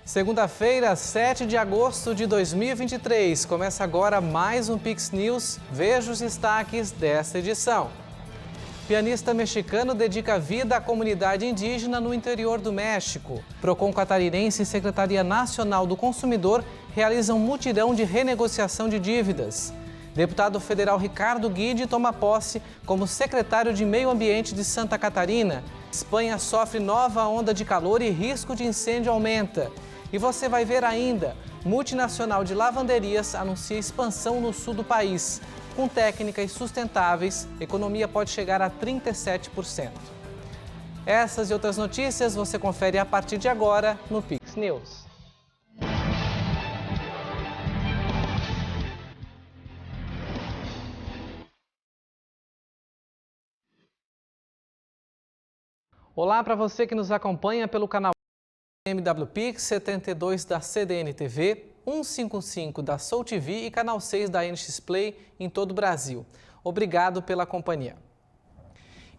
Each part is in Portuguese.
Segunda-feira, 7 de agosto de 2023. Começa agora mais um Pix News. Veja os destaques desta edição. Pianista mexicano dedica vida à comunidade indígena no interior do México. Procon Catarinense e Secretaria Nacional do Consumidor realizam mutirão de renegociação de dívidas. Deputado federal Ricardo Guide toma posse como secretário de Meio Ambiente de Santa Catarina. Espanha sofre nova onda de calor e risco de incêndio aumenta. E você vai ver ainda, multinacional de lavanderias anuncia expansão no sul do país. Com técnicas sustentáveis, a economia pode chegar a 37%. Essas e outras notícias você confere a partir de agora no Pix News. Olá para você que nos acompanha pelo canal MWPix 72 da CDN TV, 155 da Soul TV e canal 6 da NX Play em todo o Brasil. Obrigado pela companhia.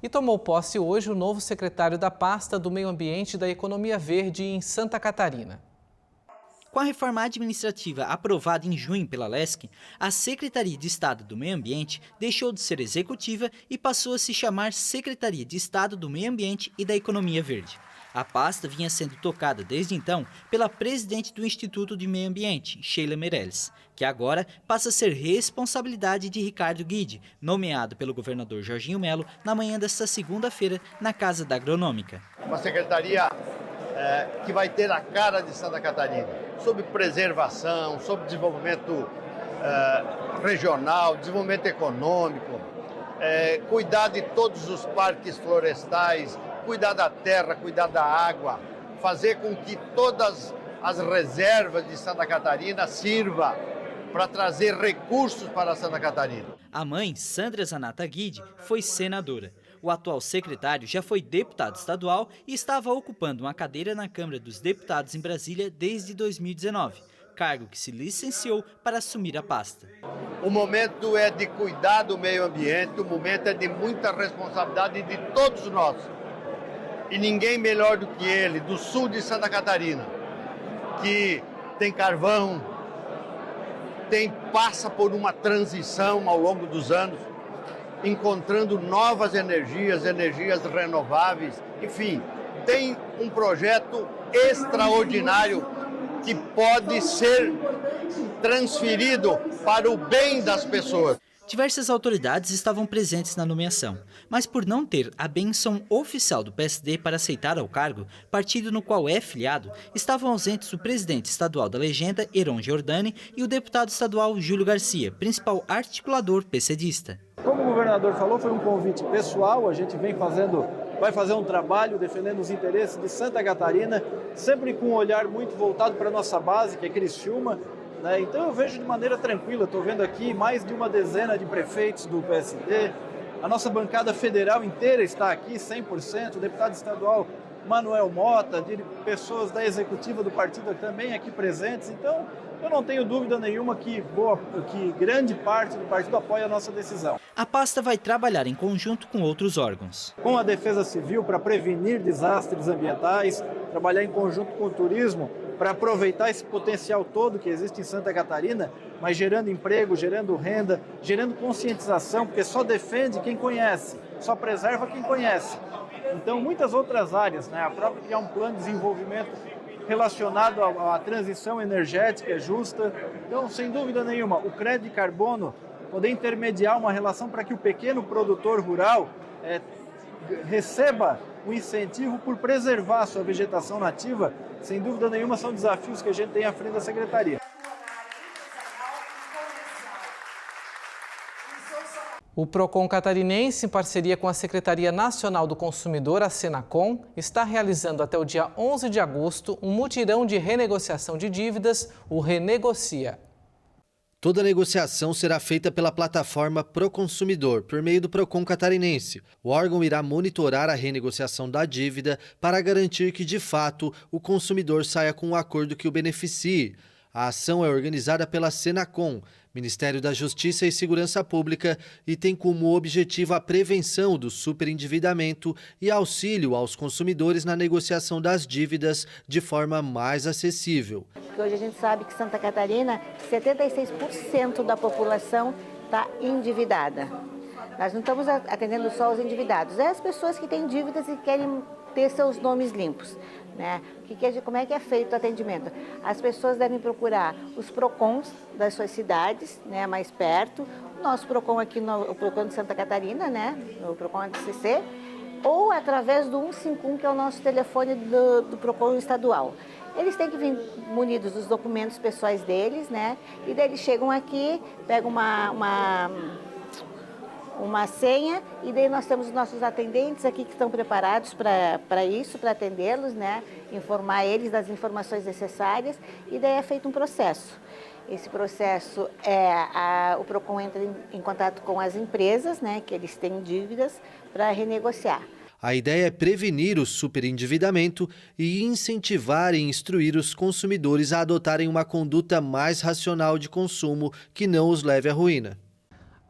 E tomou posse hoje o novo secretário da pasta do Meio Ambiente e da Economia Verde em Santa Catarina. Com a reforma administrativa aprovada em junho pela LESC, a Secretaria de Estado do Meio Ambiente deixou de ser executiva e passou a se chamar Secretaria de Estado do Meio Ambiente e da Economia Verde. A pasta vinha sendo tocada desde então pela presidente do Instituto de Meio Ambiente, Sheila Meirelles, que agora passa a ser responsabilidade de Ricardo Guide, nomeado pelo governador Jorginho Melo na manhã desta segunda-feira na Casa da Agronômica. Uma secretaria que vai ter a cara de Santa Catarina, sobre preservação, sobre desenvolvimento regional, desenvolvimento econômico, cuidar de todos os parques florestais, cuidar da terra, cuidar da água, fazer com que todas as reservas de Santa Catarina sirva para trazer recursos para Santa Catarina. A mãe, Sandra Zanata Guide, foi senadora. O atual secretário já foi deputado estadual e estava ocupando uma cadeira na Câmara dos Deputados em Brasília desde 2019, cargo que se licenciou para assumir a pasta. O momento é de cuidar do meio ambiente, o momento é de muita responsabilidade de todos nós. E ninguém melhor do que ele, do sul de Santa Catarina, que tem carvão, passa por uma transição ao longo dos anos, encontrando novas energias renováveis, enfim, tem um projeto extraordinário que pode ser transferido para o bem das pessoas. Diversas autoridades estavam presentes na nomeação, mas por não ter a bênção oficial do PSD para aceitar ao cargo, partido no qual é filiado, estavam ausentes o presidente estadual da legenda, Heron Giordani, e o deputado estadual Júlio Garcia, principal articulador PCdista. Como o governador falou, foi um convite pessoal, a gente vai fazer um trabalho defendendo os interesses de Santa Catarina, sempre com um olhar muito voltado para a nossa base, que é Criciúma. Então eu vejo de maneira tranquila, estou vendo aqui mais de uma dezena de prefeitos do PSD, a nossa bancada federal inteira está aqui, 100%, o deputado estadual Manuel Mota, de pessoas da executiva do partido também aqui presentes, então eu não tenho dúvida nenhuma que grande parte do partido apoia a nossa decisão. A pasta vai trabalhar em conjunto com outros órgãos. Com a Defesa Civil para prevenir desastres ambientais, trabalhar em conjunto com o turismo para aproveitar esse potencial todo que existe em Santa Catarina, mas gerando emprego, gerando renda, gerando conscientização, porque só defende quem conhece, só preserva quem conhece. Então, muitas outras áreas, a própria criar um plano de desenvolvimento relacionado à transição energética justa. Então, sem dúvida nenhuma, o crédito de carbono, poder intermediar uma relação para que o pequeno produtor rural receba o incentivo por preservar a sua vegetação nativa, sem dúvida nenhuma, são desafios que a gente tem à frente da Secretaria. O Procon Catarinense, em parceria com a Secretaria Nacional do Consumidor, a Senacom, está realizando até o dia 11 de agosto um mutirão de renegociação de dívidas, o Renegocia. Toda negociação será feita pela plataforma Proconsumidor, por meio do Procon Catarinense. O órgão irá monitorar a renegociação da dívida para garantir que, de fato, o consumidor saia com um acordo que o beneficie. A ação é organizada pela Senacom, Ministério da Justiça e Segurança Pública, e tem como objetivo a prevenção do superendividamento e auxílio aos consumidores na negociação das dívidas de forma mais acessível. Hoje a gente sabe que Santa Catarina, 76% da população está endividada. Nós não estamos atendendo só os endividados, é as pessoas que têm dívidas e querem ter seus nomes limpos. Né? Como é que é feito o atendimento? As pessoas devem procurar os PROCONs das suas cidades, né, mais perto, o nosso PROCON aqui, o PROCON de Santa Catarina, né, o PROCON ADCC, ou através do 151, que é o nosso telefone do PROCON estadual. Eles têm que vir munidos dos documentos pessoais deles, né, e daí eles chegam aqui, pegam uma senha, e daí nós temos os nossos atendentes aqui que estão preparados para isso, para atendê-los, né? Informar eles das informações necessárias, e daí é feito um processo. Esse processo o PROCON entra em contato com as empresas, né, que eles têm dívidas, para renegociar. A ideia é prevenir o superendividamento e incentivar e instruir os consumidores a adotarem uma conduta mais racional de consumo que não os leve à ruína.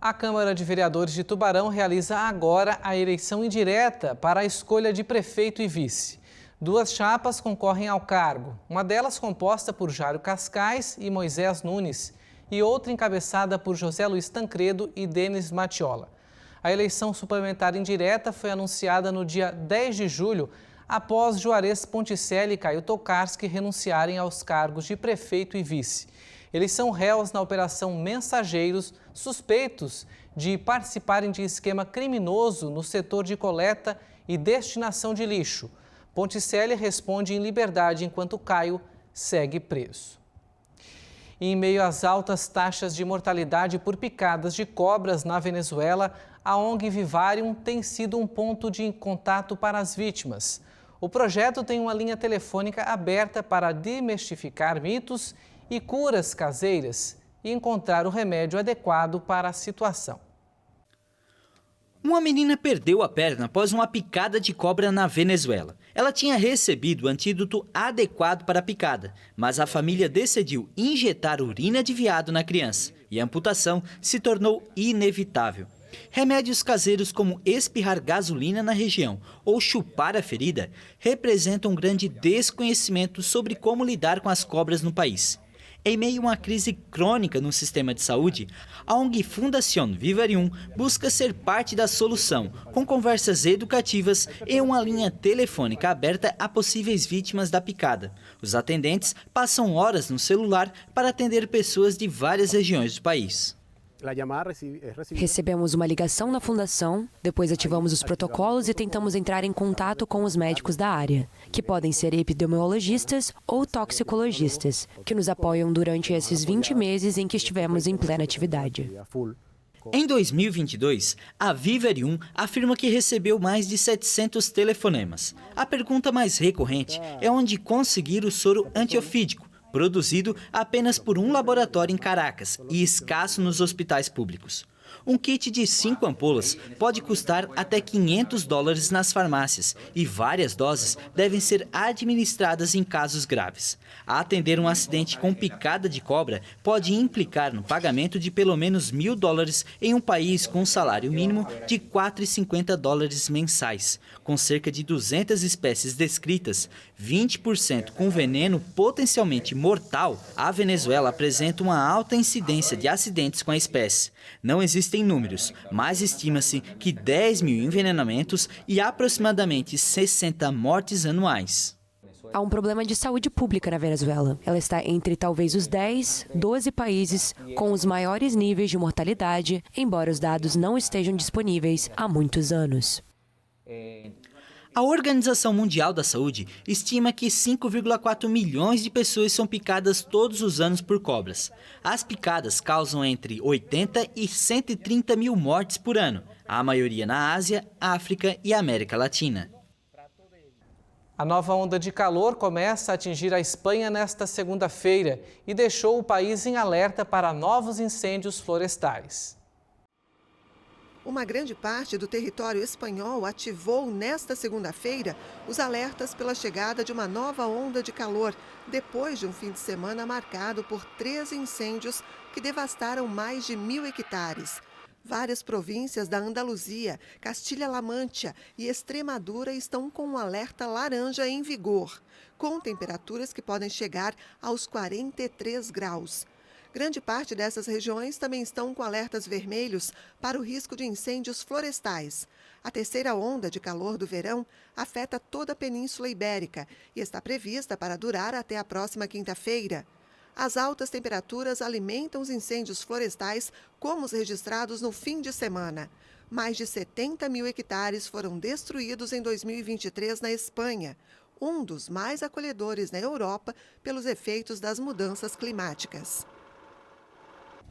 A Câmara de Vereadores de Tubarão realiza agora a eleição indireta para a escolha de prefeito e vice. 2 chapas concorrem ao cargo, uma delas composta por Jário Cascais e Moisés Nunes, e outra encabeçada por José Luiz Tancredo e Denis Matiola. A eleição suplementar indireta foi anunciada no dia 10 de julho, após Juarez Ponticelli e Caio Tokarski renunciarem aos cargos de prefeito e vice. Eles são réus na Operação Mensageiros, suspeitos de participarem de esquema criminoso no setor de coleta e destinação de lixo. Ponticelli responde em liberdade, enquanto Caio segue preso. E em meio às altas taxas de mortalidade por picadas de cobras na Venezuela, a ONG Vivarium tem sido um ponto de contato para as vítimas. O projeto tem uma linha telefônica aberta para desmistificar mitos e curas caseiras e encontrar o remédio adequado para a situação. Uma menina perdeu a perna após uma picada de cobra na Venezuela. Ela tinha recebido o antídoto adequado para a picada, mas a família decidiu injetar urina de veado na criança e a amputação se tornou inevitável. Remédios caseiros como espirrar gasolina na região ou chupar a ferida representam um grande desconhecimento sobre como lidar com as cobras no país. Em meio a uma crise crônica no sistema de saúde, a ONG Fundación Vivarium busca ser parte da solução, com conversas educativas e uma linha telefônica aberta a possíveis vítimas da picada. Os atendentes passam horas no celular para atender pessoas de várias regiões do país. Recebemos uma ligação na fundação, depois ativamos os protocolos e tentamos entrar em contato com os médicos da área, que podem ser epidemiologistas ou toxicologistas, que nos apoiam durante esses 20 meses em que estivemos em plena atividade. Em 2022, a Vivarium afirma que recebeu mais de 700 telefonemas. A pergunta mais recorrente é onde conseguir o soro antiofídico, produzido apenas por um laboratório em Caracas e escasso nos hospitais públicos. Um kit de 5 ampolas pode custar até $500 nas farmácias e várias doses devem ser administradas em casos graves. Atender um acidente com picada de cobra pode implicar no pagamento de pelo menos $1.000 em um país com um salário mínimo de $450 mensais. Com cerca de 200 espécies descritas, 20% com veneno potencialmente mortal, a Venezuela apresenta uma alta incidência de acidentes com a espécie. Não existem números, mas estima-se que 10 mil envenenamentos e aproximadamente 60 mortes anuais. Há um problema de saúde pública na Venezuela. Ela está entre talvez os 10, 12 países com os maiores níveis de mortalidade, embora os dados não estejam disponíveis há muitos anos. A Organização Mundial da Saúde estima que 5,4 milhões de pessoas são picadas todos os anos por cobras. As picadas causam entre 80 e 130 mil mortes por ano, a maioria na Ásia, África e América Latina. A nova onda de calor começa a atingir a Espanha nesta segunda-feira e deixou o país em alerta para novos incêndios florestais. Uma grande parte do território espanhol ativou nesta segunda-feira os alertas pela chegada de uma nova onda de calor, depois de um fim de semana marcado por 3 incêndios que devastaram mais de 1.000 hectares. Várias províncias da Andaluzia, Castilha-La Mancha e Extremadura estão com um alerta laranja em vigor, com temperaturas que podem chegar aos 43 graus. Grande parte dessas regiões também estão com alertas vermelhos para o risco de incêndios florestais. A terceira onda de calor do verão afeta toda a Península Ibérica e está prevista para durar até a próxima quinta-feira. As altas temperaturas alimentam os incêndios florestais, como os registrados no fim de semana. Mais de 70.000 hectares foram destruídos em 2023 na Espanha, um dos mais acolhedores na Europa pelos efeitos das mudanças climáticas.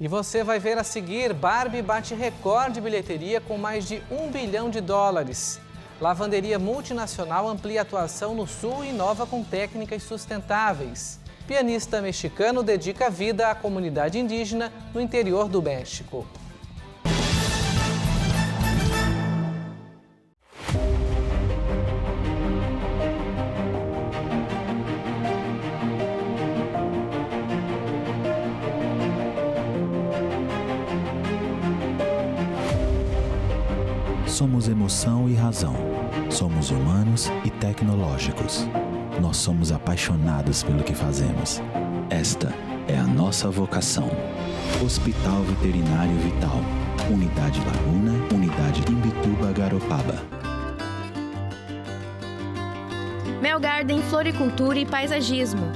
E você vai ver a seguir, Barbie bate recorde de bilheteria com mais de US$1 bilhão. Lavanderia multinacional amplia atuação no Sul e inova com técnicas sustentáveis. Pianista mexicano dedica vida à comunidade indígena no interior do México. Somos emoção e razão. Somos humanos e tecnológicos. Nós somos apaixonados pelo que fazemos. Esta é a nossa vocação. Hospital Veterinário Vital. Unidade Laguna, Unidade Imbituba, Garopaba. Melgarden Floricultura e Paisagismo.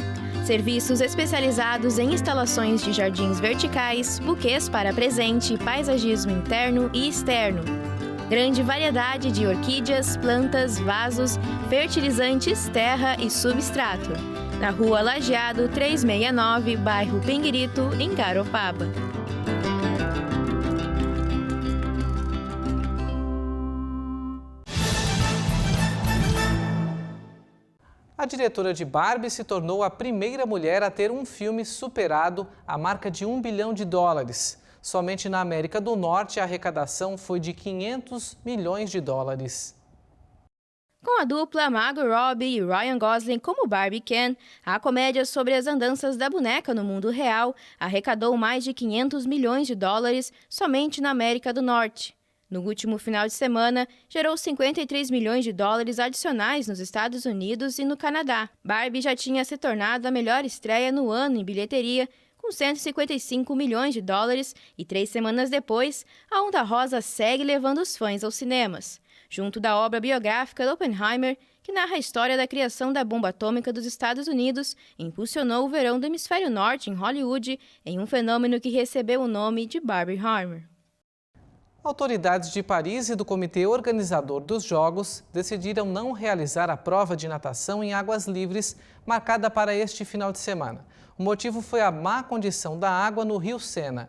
Serviços especializados em instalações de jardins verticais, buquês para presente, paisagismo interno e externo. Grande variedade de orquídeas, plantas, vasos, fertilizantes, terra e substrato. Na Rua Lajeado 369, bairro Pinguirito, em Garopaba. A diretora de Barbie se tornou a primeira mulher a ter um filme superado a marca de US$1 bilhão. Somente na América do Norte, a arrecadação foi de US$ 500 milhões. Com a dupla Margot Robbie e Ryan Gosling como Barbie e Ken, a comédia sobre as andanças da boneca no mundo real arrecadou mais de US$ 500 milhões somente na América do Norte. No último final de semana, gerou US$ 53 milhões adicionais nos Estados Unidos e no Canadá. Barbie já tinha se tornado a melhor estreia no ano em bilheteria, com US$ 155 milhões, e 3 semanas depois, a Onda Rosa segue levando os fãs aos cinemas, junto da obra biográfica de Oppenheimer, que narra a história da criação da bomba atômica dos Estados Unidos e impulsionou o verão do hemisfério norte em Hollywood em um fenômeno que recebeu o nome de Barbenheimer. Autoridades de Paris e do comitê organizador dos Jogos decidiram não realizar a prova de natação em águas livres marcada para este final de semana. O motivo foi a má condição da água no rio Sena.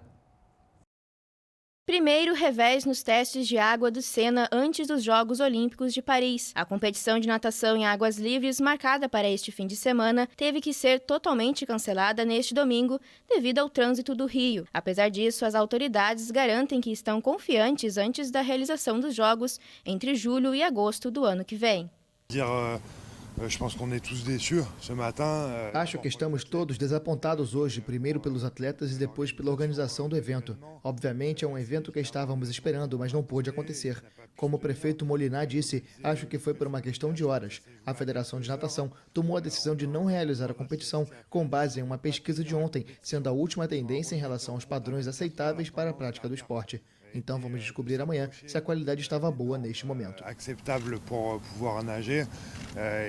Primeiro revés nos testes de água do Sena antes dos Jogos Olímpicos de Paris. A competição de natação em águas livres, marcada para este fim de semana, teve que ser totalmente cancelada neste domingo devido ao trânsito do rio. Apesar disso, as autoridades garantem que estão confiantes antes da realização dos Jogos entre julho e agosto do ano que vem. Acho que estamos todos desapontados hoje, primeiro pelos atletas e depois pela organização do evento. Obviamente é um evento que estávamos esperando, mas não pôde acontecer. Como o prefeito Molinar disse, acho que foi por uma questão de horas. A Federação de Natação tomou a decisão de não realizar a competição com base em uma pesquisa de ontem, sendo a última tendência em relação aos padrões aceitáveis para a prática do esporte. Então vamos descobrir amanhã se a qualidade estava boa neste momento. Aceitável para pouvoir nager,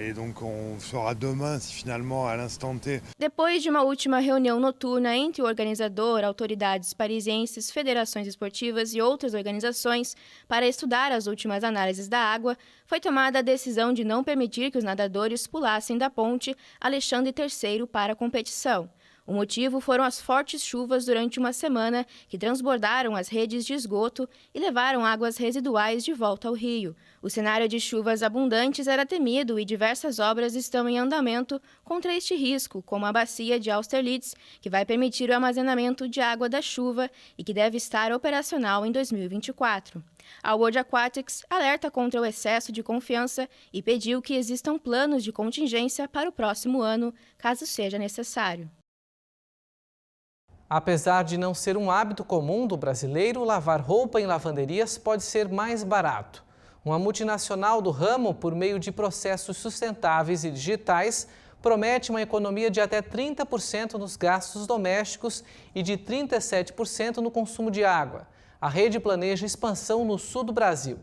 e donc on saura demain se finalement à l'instant T. Depois de uma última reunião noturna entre o organizador, autoridades parisienses, federações esportivas e outras organizações para estudar as últimas análises da água, foi tomada a decisão de não permitir que os nadadores pulassem da ponte Alexandre III para a competição. O motivo foram as fortes chuvas durante uma semana que transbordaram as redes de esgoto e levaram águas residuais de volta ao rio. O cenário de chuvas abundantes era temido e diversas obras estão em andamento contra este risco, como a bacia de Austerlitz, que vai permitir o armazenamento de água da chuva e que deve estar operacional em 2024. A World Aquatics alerta contra o excesso de confiança e pediu que existam planos de contingência para o próximo ano, caso seja necessário. Apesar de não ser um hábito comum do brasileiro, lavar roupa em lavanderias pode ser mais barato. Uma multinacional do ramo, por meio de processos sustentáveis e digitais, promete uma economia de até 30% nos gastos domésticos e de 37% no consumo de água. A rede planeja expansão no sul do Brasil.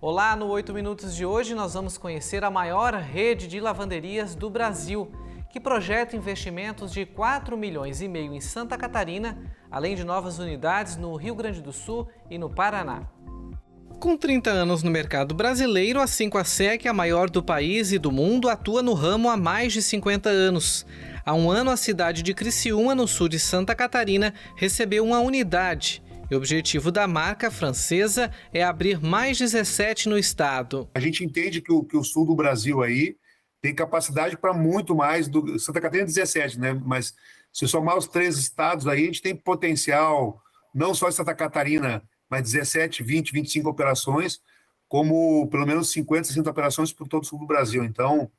Olá, no 8 Minutos de hoje nós vamos conhecer a maior rede de lavanderias do Brasil, que projeta investimentos de 4,5 milhões em Santa Catarina, além de novas unidades no Rio Grande do Sul e no Paraná. Com 30 anos no mercado brasileiro, a 5ASEC, a maior do país e do mundo, atua no ramo há mais de 50 anos. Há um ano, a cidade de Criciúma, no sul de Santa Catarina, recebeu uma unidade. E o objetivo da marca francesa é abrir mais 17 no estado. A gente entende que o sul do Brasil aí tem capacidade para muito mais. Santa Catarina 17, né? Mas se somar os 3 estados aí, a gente tem potencial, não só em Santa Catarina, mas 17, 20, 25 operações, como pelo menos 50, 60 operações por todo o sul do Brasil. Então,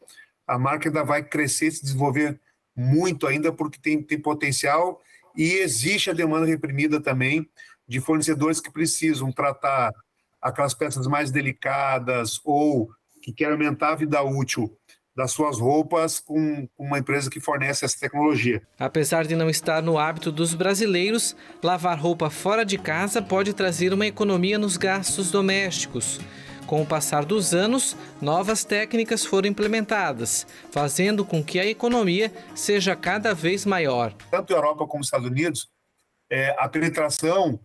a marca ainda vai crescer, se desenvolver muito ainda, porque tem potencial e existe a demanda reprimida também de fornecedores que precisam tratar aquelas peças mais delicadas ou que querem aumentar a vida útil das suas roupas com uma empresa que fornece essa tecnologia. Apesar de não estar no hábito dos brasileiros, lavar roupa fora de casa pode trazer uma economia nos gastos domésticos. Com o passar dos anos, novas técnicas foram implementadas, fazendo com que a economia seja cada vez maior. Tanto a Europa como os Estados Unidos, a penetração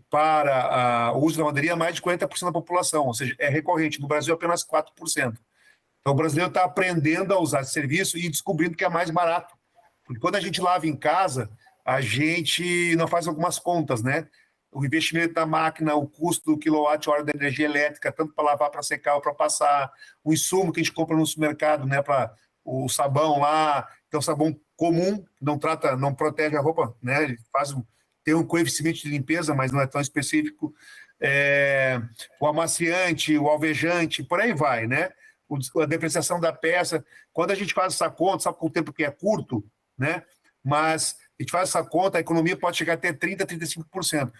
para o uso da lavanderia é mais de 40% da população, ou seja, é recorrente. No Brasil, apenas 4%. Então, o brasileiro está aprendendo a usar esse serviço e descobrindo que é mais barato. Porque quando a gente lava em casa, a gente não faz algumas contas, né? O investimento da máquina, o custo do quilowatt-hora da energia elétrica, tanto para lavar, para secar ou para passar, o insumo que a gente compra no supermercado, né? Para o sabão lá, então sabão comum, não protege a roupa, né? Ele tem um coeficiente de limpeza, mas não é tão específico. O amaciante, o alvejante, por aí vai, né? A depreciação da peça. Quando a gente faz essa conta, sabe com o tempo que é curto, né? Mas a gente faz essa conta, a economia pode chegar até 30%, 35%.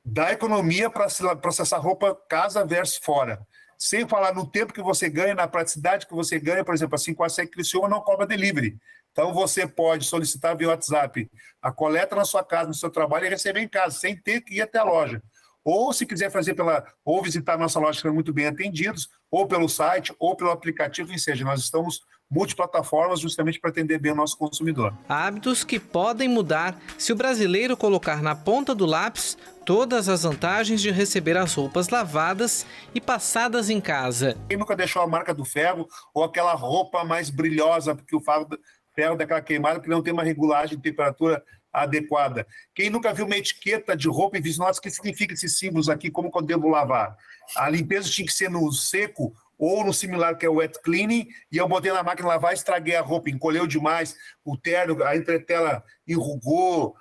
Da economia para processar roupa casa versus fora. Sem falar no tempo que você ganha, na praticidade que você ganha, por exemplo, a 5ASEC Criciúma não cobra delivery. Então, você pode solicitar via WhatsApp a coleta na sua casa, no seu trabalho, e receber em casa, sem ter que ir até a loja. Ou, se quiser fazer ou visitar a nossa loja, que são muito bem atendidos, ou pelo site, ou pelo aplicativo, ou seja, nós estamos multiplataformas justamente para atender bem o nosso consumidor. Hábitos que podem mudar se o brasileiro colocar na ponta do lápis todas as vantagens de receber as roupas lavadas e passadas em casa. Quem nunca deixou a marca do ferro ou aquela roupa mais brilhosa, porque o ferro daquela queimada que não tem uma regulagem de temperatura adequada. Quem nunca viu uma etiqueta de roupa e disse, nossa, o que significa esses símbolos aqui, como que eu devo lavar? A limpeza tinha que ser no seco ou no similar, que é o wet cleaning, e eu botei na máquina lavar, estraguei a roupa, encolheu demais, o terno, a entretela enrugou,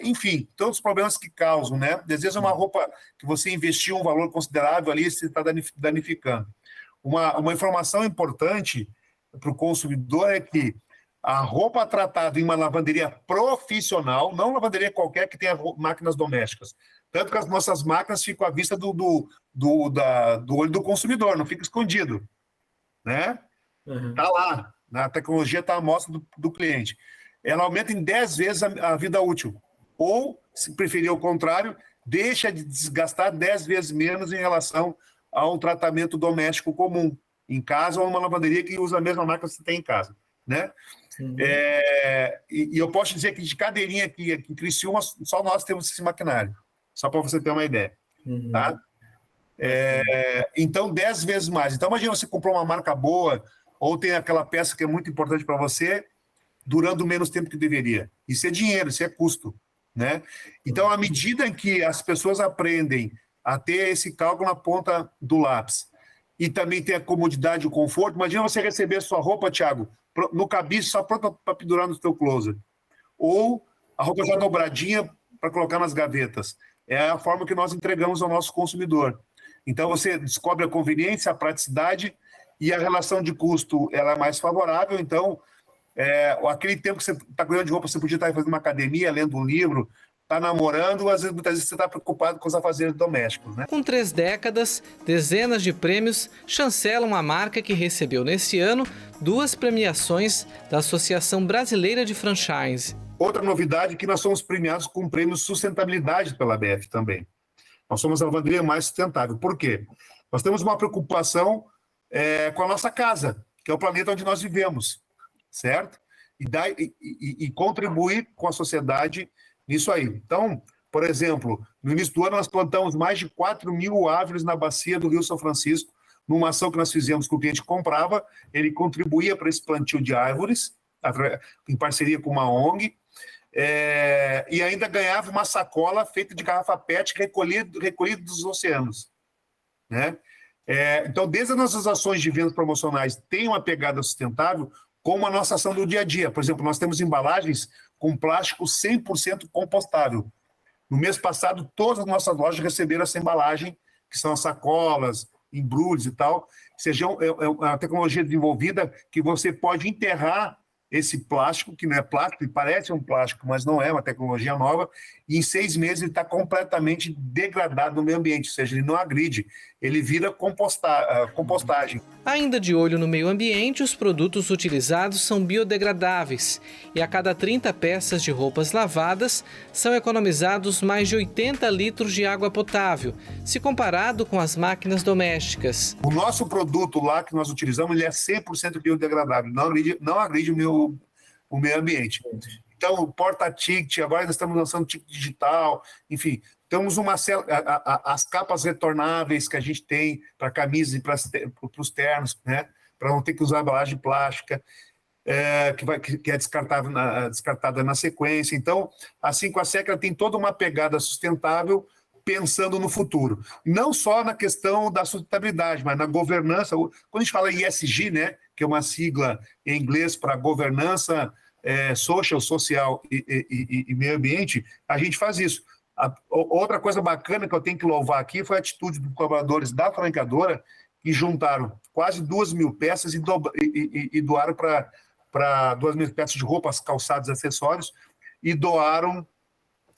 enfim, todos os problemas que causam, né? Às vezes é uma roupa que você investiu um valor considerável ali, você está danificando. Uma informação importante para o consumidor é que a roupa tratada em uma lavanderia profissional, não lavanderia qualquer que tenha máquinas domésticas. Tanto que as nossas máquinas ficam à vista do olho do consumidor, não fica escondido. Né? Está lá, a tecnologia está à mostra do cliente. Ela aumenta em 10 vezes a vida útil. Ou, se preferir o contrário, deixa de desgastar 10 vezes menos em relação a um tratamento doméstico comum, em casa ou numa lavanderia que usa a mesma máquina que você tem em casa. Né? E eu posso dizer que de cadeirinha aqui em Criciúma, só nós temos esse maquinário, só para você ter uma ideia. Tá? Então, 10 vezes mais. Então, imagina você comprou uma marca boa ou tem aquela peça que é muito importante para você, durando menos tempo que deveria. Isso é dinheiro, isso é custo, né? Então, à medida em que as pessoas aprendem a ter esse cálculo na ponta do lápis e também ter a comodidade e o conforto, imagina você receber sua roupa, Thiago, no cabide, só pronta para pendurar no seu closet. Ou a roupa já dobradinha para colocar nas gavetas. É a forma que nós entregamos ao nosso consumidor. Então, você descobre a conveniência, a praticidade e a relação de custo ela é mais favorável. Então, aquele tempo que você está cuidando de roupa, você podia estar fazendo uma academia, lendo um livro, está namorando, muitas vezes você está preocupado com os afazeres domésticos, né? Com 3 décadas, dezenas de prêmios chancelam a marca que recebeu nesse ano 2 premiações da Associação Brasileira de Franchise. Outra novidade é que nós somos premiados com o prêmio Sustentabilidade pela ABF também. Nós somos a lavanderia mais sustentável. Por quê? Nós temos uma preocupação com a nossa casa, que é o planeta onde nós vivemos, certo? E contribuir com a sociedade nisso aí. Então, por exemplo, no início do ano nós plantamos mais de 4.000 árvores na bacia do Rio São Francisco, numa ação que nós fizemos que o cliente comprava, ele contribuía para esse plantio de árvores, em parceria com uma ONG, e ainda ganhava uma sacola feita de garrafa PET recolhido dos oceanos, né? Então, desde as nossas ações de vendas promocionais tem uma pegada sustentável, como a nossa ação do dia a dia. Por exemplo, nós temos embalagens com plástico 100% compostável. No mês passado, todas as nossas lojas receberam essa embalagem, que são as sacolas, embrulhos e tal. Ou seja, é uma tecnologia desenvolvida que você pode enterrar esse plástico, que não é plástico, ele parece um plástico, mas não é uma tecnologia nova, e em 6 meses ele está completamente degradado no meio ambiente, ou seja, ele não agride, ele vira compostagem. Ainda de olho no meio ambiente, os produtos utilizados são biodegradáveis e a cada 30 peças de roupas lavadas são economizados mais de 80 litros de água potável, se comparado com as máquinas domésticas. O nosso produto lá que nós utilizamos, ele é 100% biodegradável, não agride o meio ambiente. Então, porta-ticket, agora nós estamos lançando ticket digital, enfim, temos as capas retornáveis que a gente tem para camisas e para os ternos, né? Para não ter que usar embalagem plástica, que é descartada na sequência. Então, a 5ASEC ela tem toda uma pegada sustentável pensando no futuro. Não só na questão da sustentabilidade, mas na governança. Quando a gente fala ESG, né, que é uma sigla em inglês para governança social e meio ambiente, a gente faz isso. Outra coisa bacana que eu tenho que louvar aqui foi a atitude dos colaboradores da franqueadora, que juntaram quase 2.000 peças e doaram para 2.000 peças de roupas, calçados e acessórios, e doaram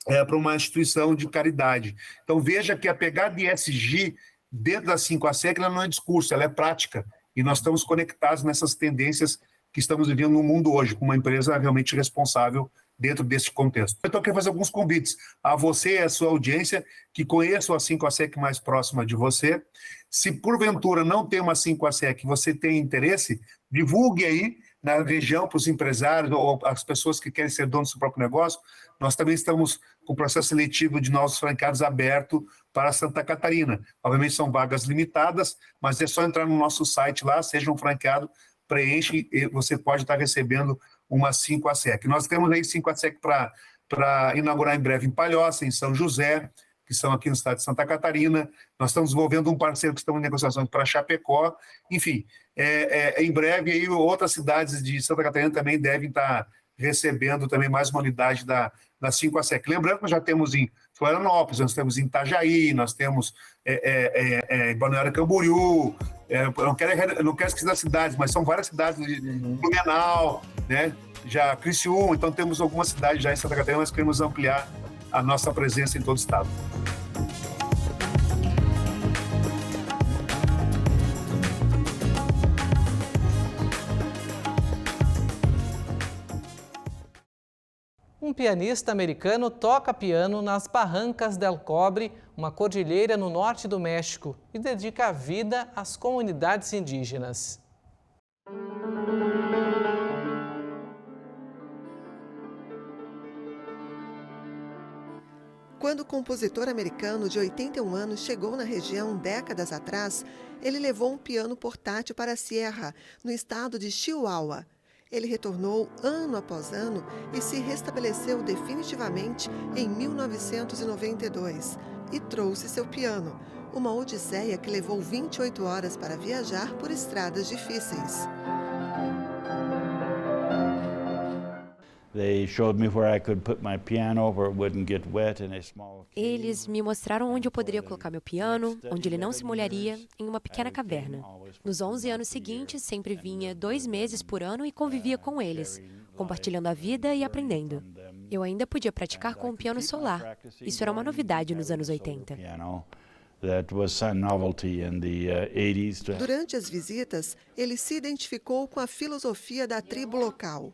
para uma instituição de caridade. Então, veja que a pegada de ESG dentro da 5ASEC ela não é discurso, ela é prática. E nós estamos conectados nessas tendências que estamos vivendo no mundo hoje, com uma empresa realmente responsável dentro desse contexto. Então, eu quero fazer alguns convites a você e a sua audiência que conheçam a 5ASEC mais próxima de você. Se, porventura, não tem uma 5ASEC, você tem interesse, divulgue aí na região para os empresários ou as pessoas que querem ser donos do seu próprio negócio. Nós também estamos com o processo seletivo de novos franqueados aberto para Santa Catarina. Obviamente são vagas limitadas, mas é só entrar no nosso site lá, seja um franqueado, preenche e você pode estar recebendo uma 5ASEC. Nós temos aí 5ASEC para inaugurar em breve em Palhoça, em São José, que são aqui no estado de Santa Catarina. Nós estamos desenvolvendo um parceiro que estamos em negociações para Chapecó. Enfim, em breve aí outras cidades de Santa Catarina também devem estar recebendo também mais uma unidade da 5ASEC. Lembrando que nós já temos em Florianópolis, nós temos em Itajaí, nós temos em Balneário Camboriú, eu não quero esquecer das cidades, mas são várias cidades de Blumenau, né? Já Criciúma, então temos algumas cidades já em Santa Catarina, nós queremos ampliar a nossa presença em todo o estado. Um pianista americano toca piano nas Barrancas del Cobre, uma cordilheira no norte do México, e dedica a vida às comunidades indígenas. Quando o compositor americano de 81 anos chegou na região décadas atrás, ele levou um piano portátil para a Sierra, no estado de Chihuahua. Ele retornou ano após ano e se restabeleceu definitivamente em 1992 e trouxe seu piano, uma odisseia que levou 28 horas para viajar por estradas difíceis. Eles me mostraram onde eu poderia colocar meu piano, onde ele não se molharia, em uma pequena caverna. Nos 11 anos seguintes, sempre vinha 2 meses por ano e convivia com eles, compartilhando a vida e aprendendo. Eu ainda podia praticar com o piano solar. Isso era uma novidade nos anos 80. Durante as visitas, ele se identificou com a filosofia da tribo local.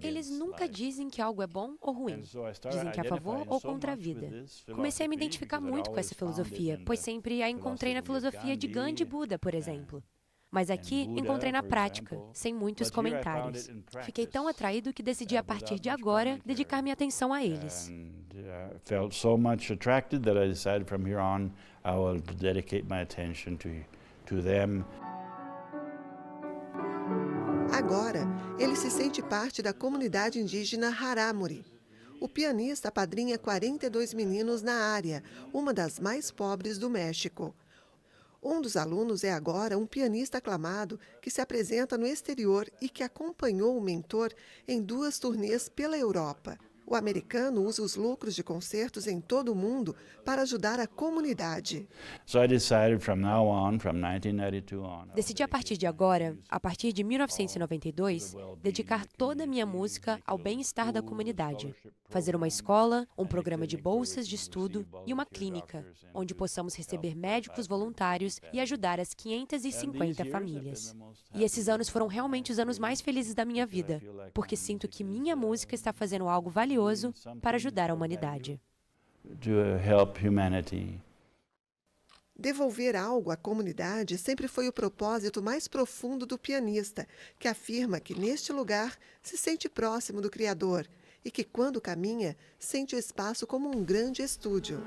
Eles nunca dizem que algo é bom ou ruim. Dizem que é a favor ou contra a vida. Comecei a me identificar muito com essa filosofia, pois sempre a encontrei na filosofia de Gandhi e Buda, por exemplo. Mas aqui encontrei na prática, sem muitos comentários. Fiquei tão atraído que decidi a partir de agora dedicar minha atenção a eles. Agora, ele se sente parte da comunidade indígena Haramuri. O pianista apadrinha 42 meninos na área, uma das mais pobres do México. Um dos alunos é agora um pianista aclamado que se apresenta no exterior e que acompanhou o mentor em 2 turnês pela Europa. O americano usa os lucros de concertos em todo o mundo para ajudar a comunidade. Decidi a partir de agora, a partir de 1992, dedicar toda a minha música ao bem-estar da comunidade. Fazer uma escola, um programa de bolsas de estudo e uma clínica, onde possamos receber médicos voluntários e ajudar as 550 famílias. E esses anos foram realmente os anos mais felizes da minha vida, porque sinto que minha música está fazendo algo valioso para ajudar a humanidade. Devolver algo à comunidade sempre foi o propósito mais profundo do pianista, que afirma que neste lugar se sente próximo do Criador e que, quando caminha, sente o espaço como um grande estúdio.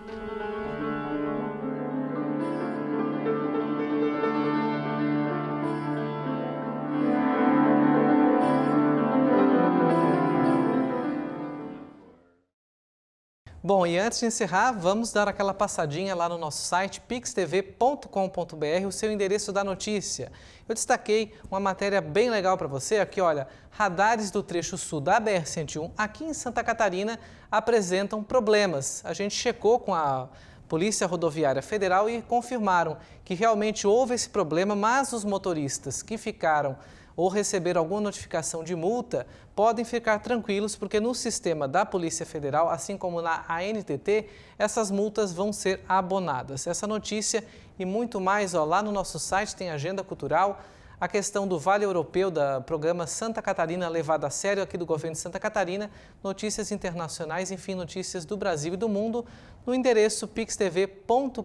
Bom, e antes de encerrar, vamos dar aquela passadinha lá no nosso site pixtv.com.br, o seu endereço da notícia. Eu destaquei uma matéria bem legal para você, aqui olha, radares do trecho sul da BR-101, aqui em Santa Catarina, apresentam problemas. A gente checou com a Polícia Rodoviária Federal e confirmaram que realmente houve esse problema, mas os motoristas que ficaram ou receberam alguma notificação de multa, podem ficar tranquilos, porque no sistema da Polícia Federal, assim como na ANTT, essas multas vão ser abonadas. Essa notícia e muito mais, lá no nosso site tem agenda cultural, a questão do Vale Europeu, do programa Santa Catarina levado a sério aqui do governo de Santa Catarina, notícias internacionais, enfim, notícias do Brasil e do mundo, no endereço pixtv.com.br,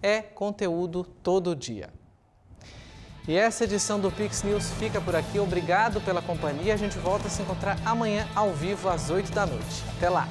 é conteúdo todo dia. E essa edição do Pix News fica por aqui. Obrigado pela companhia. A gente volta a se encontrar amanhã ao vivo às 8 da noite. Até lá!